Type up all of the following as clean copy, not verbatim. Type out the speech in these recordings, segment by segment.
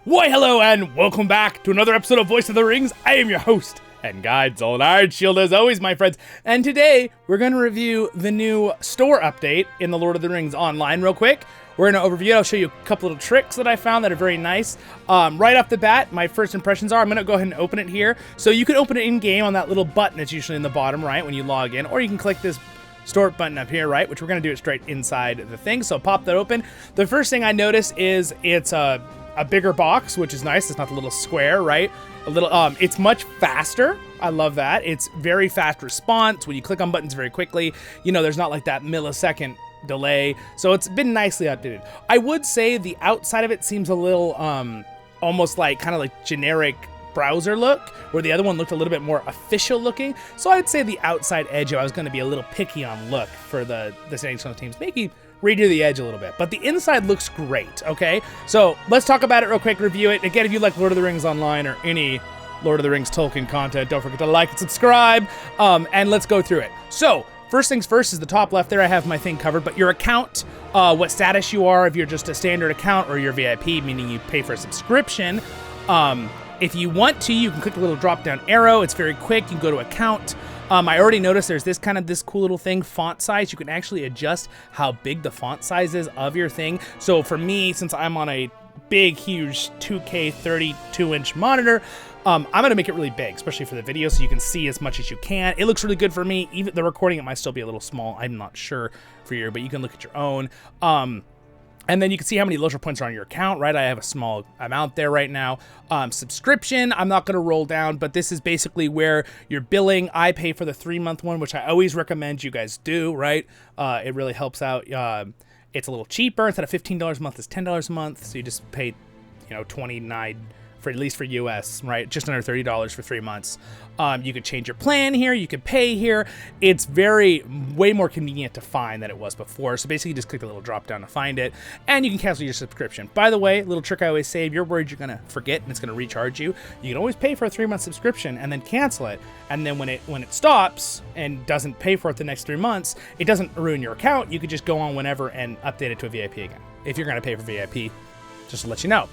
Why, hello, and welcome back to another episode of Voice of the Rings. I am your host and guide, Zollin Ironshield, as always, my friends. And today, we're going to review the new store update in the Lord of the Rings Online real quick. We're going to overview it. I'll show you a couple little tricks that I found that are very nice. Right off the bat, my first impressions are, I'm going to go ahead and open it here. So you can open it in-game on that little button that's usually in the bottom right when you log in, or you can click this store button up here, right, which we're going to do it straight inside the thing. So pop that open. The first thing I notice is it's a bigger box, which is nice. It's not the little square, right? It's much faster. I love that. It's very fast response. When you click on buttons very quickly, you know, there's not like that millisecond delay. So it's been nicely updated. I would say the outside of it seems a little, almost like kind of like generic browser look, where the other one looked a little bit more official looking. So I'd say the outside edge, if I was going to be a little picky on look for the standings on the teams, maybe redo the edge a little bit, but the inside looks great. Okay, so let's talk about it real quick, review it. Again, if you like Lord of the Rings Online or any Lord of the Rings Tolkien content, don't forget to like and subscribe, and let's go through it. So first things first is the top left there. I have my thing covered, but your account, what status you are, if you're just a standard account or you're VIP, meaning you pay for a subscription, if you want to, you can click the little drop down arrow. It's very quick. You can go to account. I already noticed there's this cool little thing, font size. You can actually adjust how big the font size is of your thing. So for me, since I'm on a big, huge 2K 32-inch monitor, I'm going to make it really big, especially for the video, so you can see as much as you can. It looks really good for me. Even the recording, it might still be a little small. I'm not sure for you, but you can look at your own. And then you can see how many LOTRO points are on your account, right? I have a small amount there right now. Subscription, I'm not going to roll down, but this is basically where you're billing. I pay for the 3-month one, which I always recommend you guys do, right? It really helps out. It's a little cheaper. Instead of $15 a month, it's $10 a month. So you just pay, $29 for, at least for US, right? Just under $30 for 3 months. You could change your plan here. You could pay here. It's way more convenient to find than it was before. So basically, you just click the little drop down to find it, and you can cancel your subscription. By the way, little trick I always say: if you're worried you're gonna forget and it's gonna recharge you, you can always pay for a 3-month subscription and then cancel it. And then when it stops and doesn't pay for it the next 3 months, it doesn't ruin your account. You could just go on whenever and update it to a VIP again. If you're gonna pay for VIP, just to let you know.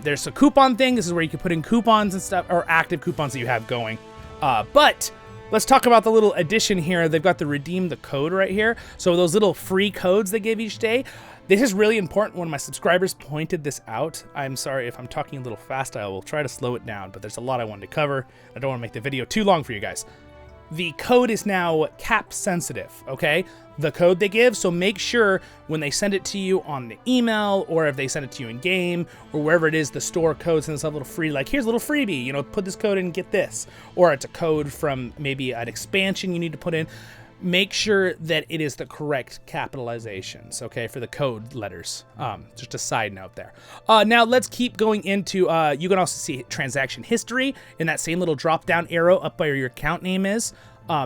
There's a coupon thing. This is where you can put in coupons and stuff, or active coupons that you have going. But let's talk about the little addition here. They've got the redeem the code right here. So those little free codes they give each day. This is really important. One of my subscribers pointed this out. I'm sorry if I'm talking a little fast. I will try to slow it down, but there's a lot I wanted to cover. I don't want to make the video too long for you guys. The code is now cap sensitive, okay? The code they give, so make sure when they send it to you on the email, or if they send it to you in game, or wherever it is, the store code sends a little free, like here's a little freebie, put this code in and get this. Or it's a code from maybe an expansion you need to put in. Make sure that it is the correct capitalizations, okay, for the code letters. Just a side note there. Now let's keep going into, you can also see transaction history in that same little drop down arrow up by where your account name is.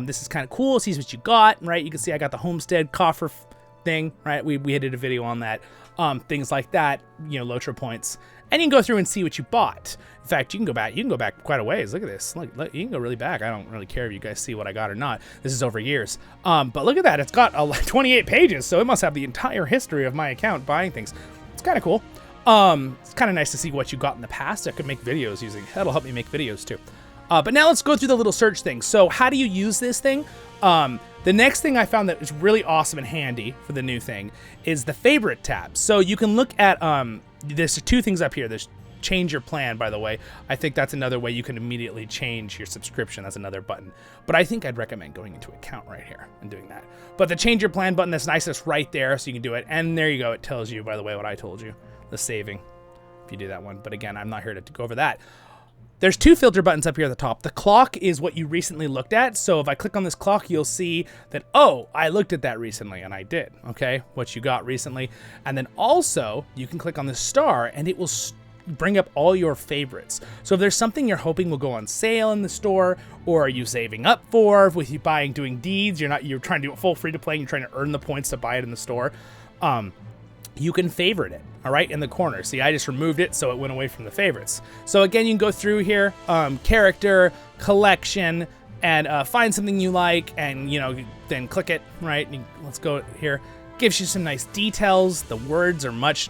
This is kind of cool. It sees what you got, right? You can see I got the homestead coffer thing, right? We did a video on that. Things like that, LOTRO points. And you can go through and see what you bought. In fact, you can go back quite a ways. Look at this. Look, you can go really back. I don't really care if you guys see what I got or not. This is over years. But look at that. It's got 28 pages, so it must have the entire history of my account buying things. It's kind of cool. It's kind of nice to see what you got in the past. I could make videos using. That'll help me make videos too. But now let's go through the little search thing. So how do you use this thing? The next thing I found that is really awesome and handy for the new thing is the favorite tab. So you can look at, there's 2 things up here. There's change your plan, by the way. I think that's another way you can immediately change your subscription. That's another button. But I think I'd recommend going into account right here and doing that. But the change your plan button, that's nice. That's right there, so you can do it. And there you go. It tells you, by the way, what I told you, the saving, if you do that one. But again, I'm not here to go over that. There's 2 filter buttons up here at the top. The clock is what you recently looked at. So if I click on this clock, you'll see that, oh, I looked at that recently, and I did, okay? What you got recently. And then also, you can click on the star, and it will bring up all your favorites. So if there's something you're hoping will go on sale in the store, or are you saving up for, with you doing deeds, you're trying to do it full free to play, and you're trying to earn the points to buy it in the store, you can favorite it, all right, in the corner. See, I just removed it, so it went away from the favorites. So again, you can go through here, character, collection, and find something you like, and, then click it, right? Let's go here. Gives you some nice details. The words are much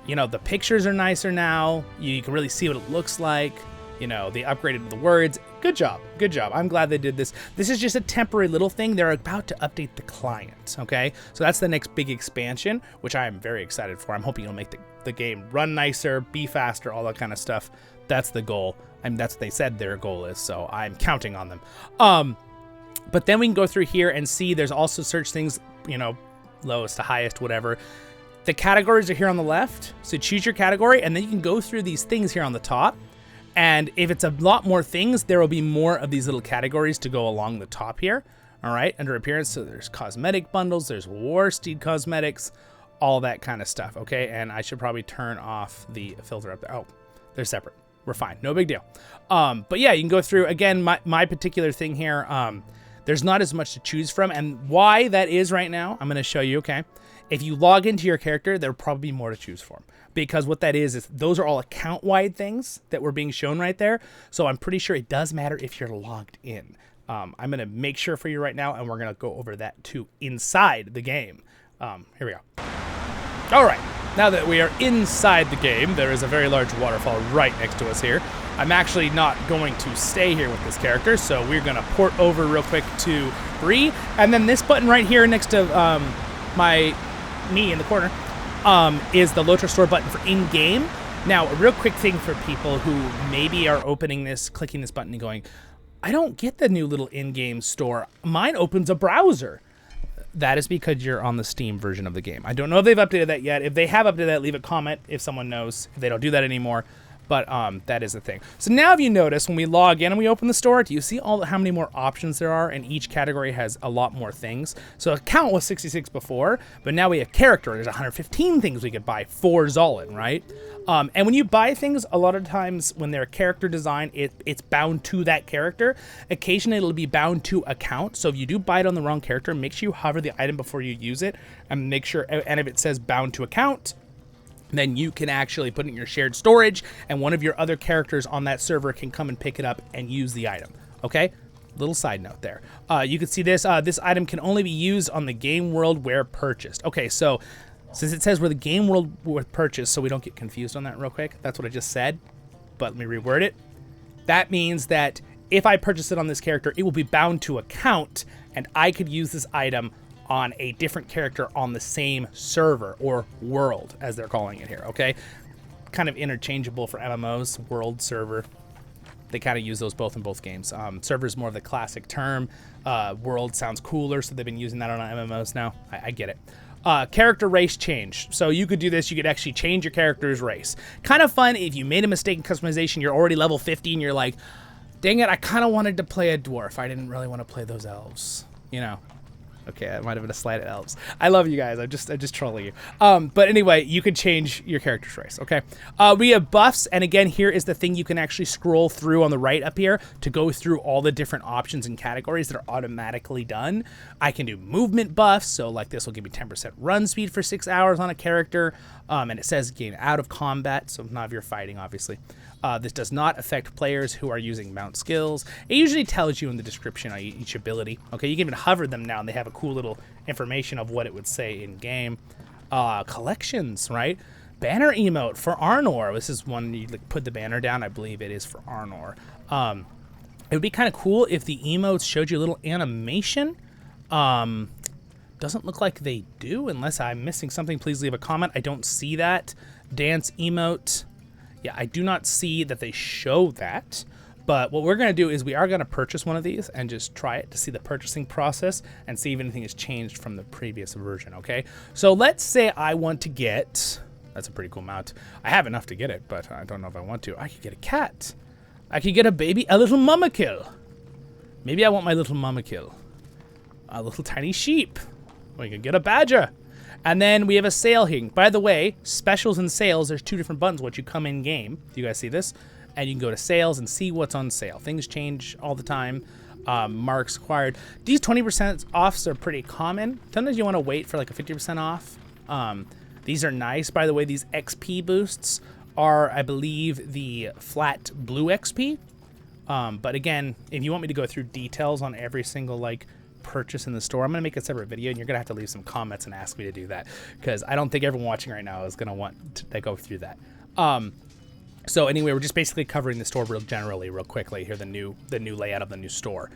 You know, the pictures are nicer now. You can really see what it looks like. You know, they upgraded the words. Good job. Good job. I'm glad they did this. This is just a temporary little thing. They're about to update the client, okay? So that's the next big expansion, which I am very excited for. I'm hoping it'll make the game run nicer, be faster, all that kind of stuff. That's the goal. I mean, that's what they said their goal is, so I'm counting on them. But then we can go through here and see there's also search things, you know, lowest to highest, whatever. The categories are here on the left. So choose your category, and then you can go through these things here on the top. And if it's a lot more things, there will be more of these little categories to go along the top here. All right, under appearance, so there's cosmetic bundles, there's War Steed cosmetics, all that kind of stuff, okay? And I should probably turn off the filter up there. Oh, they're separate. We're fine, no big deal. But yeah, you can go through, again, my particular thing here, there's not as much to choose from, and why that is right now, I'm gonna show you, okay? If you log into your character, there'll probably be more to choose from. Because what that is those are all account-wide things that were being shown right there. So I'm pretty sure it does matter if you're logged in. I'm going to make sure for you right now, and we're going to go over that too inside the game. Here we go. All right. Now that we are inside the game, there is a very large waterfall right next to us here. I'm actually not going to stay here with this character, so we're going to port over real quick to Bree. And then this button right here next to my knee in the corner is the LOTRO store button for in-game. Now, a real quick thing for people who maybe are opening this, clicking this button and going, I don't get the new little in-game store. Mine opens a browser. That is because you're on the Steam version of the game. I don't know if they've updated that yet. If they have updated that, leave a comment if someone knows. If they don't do that anymore. But that is the thing. So now if you notice, when we log in and we open the store, do you see how many more options there are? And each category has a lot more things. So account was 66 before, but now we have character. There's 115 things we could buy for Zollin, right? And when you buy things, a lot of times when they're character design, it's bound to that character. Occasionally it'll be bound to account. So if you do buy it on the wrong character, make sure you hover the item before you use it, and make sure, and if it says bound to account, then you can actually put it in your shared storage, and one of your other characters on that server can come and pick it up and use the item, okay? Little side note there. You can see this. This item can only be used on the game world where purchased. Okay, so since it says where the game world where purchased, so we don't get confused on that real quick, that's what I just said, but let me reword it. That means that if I purchase it on this character, it will be bound to account, and I could use this item on a different character on the same server or world, as they're calling it here, okay? Kind of interchangeable for MMOs, world, server. They kind of use those both in both games. Server is more of the classic term. World sounds cooler, so they've been using that on MMOs now. I get it. Character race change. So you could do this. You could actually change your character's race. Kind of fun if you made a mistake in customization, you're already level 50, and you're like, dang it, I kind of wanted to play a dwarf. I didn't really want to play those elves, you know? Okay, that might have been a slight at elves. I love you guys. I'm just trolling you. But anyway, you can change your character's race, okay? We have buffs, and again, here is the thing you can actually scroll through on the right up here to go through all the different options and categories that are automatically done. I can do movement buffs, so like this will give me 10% run speed for 6 hours on a character, and it says gain out of combat, so not if you're fighting, obviously. This does not affect players who are using mount skills. It usually tells you in the description on each ability. Okay, you can even hover them now, and they have a cool little information of what it would say in game. Collections, right? Banner emote for Arnor. This is one you like, put the banner down. I believe it is for Arnor. It would be kind of cool if the emotes showed you a little animation. Doesn't look like they do, unless I'm missing something. Please leave a comment. I don't see that. Dance emote. Yeah, I do not see that they show that, but what we're going to do is we are going to purchase one of these and just try it to see the purchasing process and see if anything has changed from the previous version, okay? So let's say I want to get, that's a pretty cool mount. I have enough to get it, but I don't know if I want to. I could get a cat. I could get a baby, a little mamakill. Maybe I want my little mamakill. A little tiny sheep. We could get a badger. And then we have a sale here. By the way, specials and sales, there's two different buttons once you come in game. Do you guys see this? And you can go to sales and see what's on sale. Things change all the time. Marks acquired. These 20% offs are pretty common. Sometimes you want to wait for like a 50% off. These are nice. By the way, these XP boosts are, I believe, the flat blue XP. But again, if you want me to go through details on every single like purchase in the store, I'm going to make a separate video, and you're going to have to leave some comments and ask me to do that, because I don't think everyone watching right now is going to want to go through that. So anyway, we're just basically covering the store real generally, real quickly here, the new layout of the new store.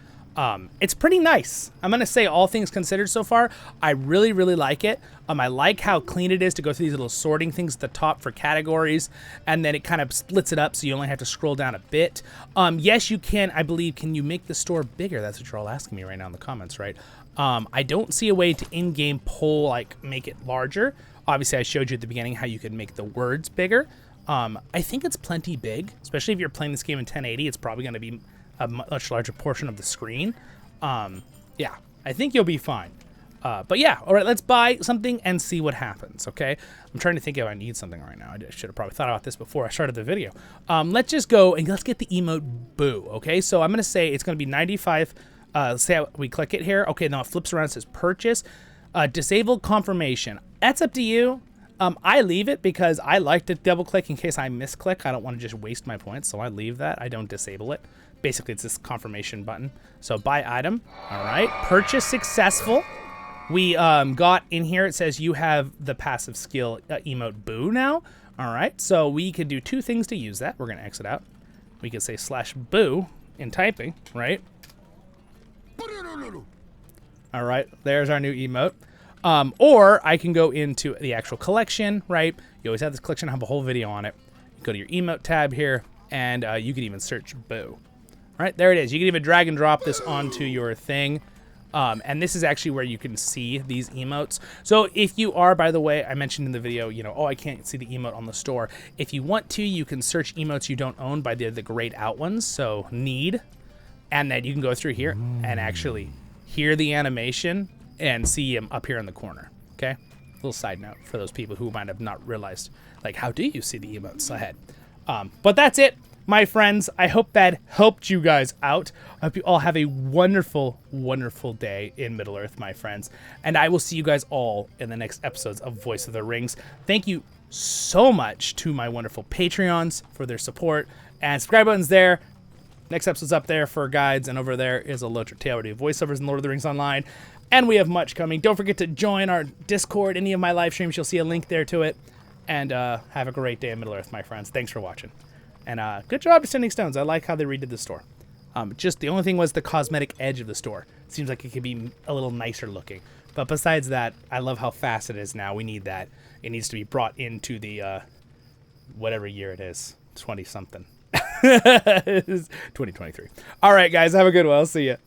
It's pretty nice. I'm going to say, all things considered so far, I really, really like it. I like how clean it is to go through these little sorting things at the top for categories, and then it kind of splits it up so you only have to scroll down a bit. Yes, you can, I believe, can you make the store bigger? That's what you're all asking me right now in the comments, right? I don't see a way to in-game pull, like, make it larger. Obviously, I showed you at the beginning how you could make the words bigger. I think it's plenty big, especially if you're playing this game in 1080. It's probably going to be a much larger portion of the screen. Yeah, I think you'll be fine. But yeah, all right, let's buy something and see what happens, okay? I'm trying to think if I need something right now. I should have probably thought about this before I started the video. Let's just go and let's get the emote boo, okay? So I'm going to say it's going to be 95. Let's say we click it here. Okay, now it flips around and says purchase. Disable confirmation. That's up to you. I leave it because I like to double click in case I misclick. I don't want to just waste my points, so I leave that. I don't disable it. Basically, it's this confirmation button. So buy item. All right, purchase successful. We got in here, it says you have the passive skill emote boo now. All right, so we could do two things to use that. We're going to exit out. We could say /boo in typing, right? All right, there's our new emote. Or I can go into the actual collection, right? You always have this collection, I have a whole video on it. Go to your emote tab here, and you can even search boo. All right, there it is. You can even drag and drop this onto your thing. And this is actually where you can see these emotes. So if you are, by the way, I mentioned in the video, you know, oh, I can't see the emote on the store. If you want to, you can search emotes you don't own by the grayed out ones, so need. And then you can go through here and actually hear the animation and see him up here in the corner, okay? Little side note for those people who might have not realized, like, how do you see the emotes ahead? But that's it, my friends. I hope that helped you guys out. I hope you all have a wonderful, wonderful day in Middle-earth, my friends. And I will see you guys all in the next episodes of Voice of the Rings. Thank you so much to my wonderful Patreons for their support. And subscribe button's there. Next episode's up there for guides, and over there is a LOTRO tale where we do voiceovers in Lord of the Rings Online. And we have much coming. Don't forget to join our Discord, any of my live streams. You'll see a link there to it. And have a great day in Middle-earth, my friends. Thanks for watching. And good job to Sending Stones. I like how they redid the store. Just the only thing was the cosmetic edge of the store. Seems like it could be a little nicer looking. But besides that, I love how fast it is now. We need that. It needs to be brought into the whatever year it is. 20-something. 2023. All right, guys. Have a good one. I'll see you.